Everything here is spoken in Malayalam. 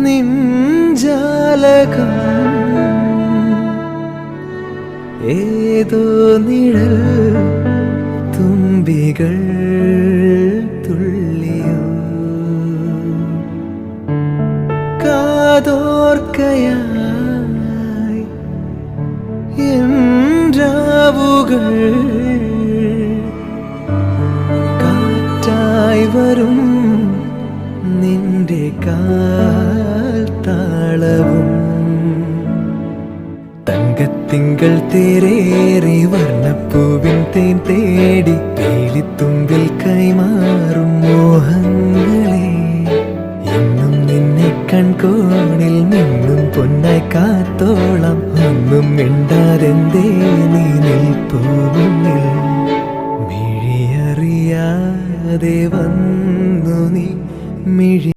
നിൻജാലകം ഏതോ നിഴൽ തുമ്പികൾ തുള്ളിയോ കാതോർക്കയായി എൻ രാവുകൾ കാറ്റായി വരും നിന്റെ കാൽ താളവും തങ്കത്തിങ്കൾ തേരേറി വർണ്ണപ്പൂവിൻ തേൻ തേടി പേലിത്തുമ്പിൽ കൈമാറും മോഹങ്ങളെ എന്നും നിന്നെ കൺകോണിൽ നിന്നും പൊന്നായി കാത്തോളം ഒന്നും മിണ്ടാതെന്തേ നീ നിൽപ്പൂ മുന്നിൽ മിഴിയറിയാതെ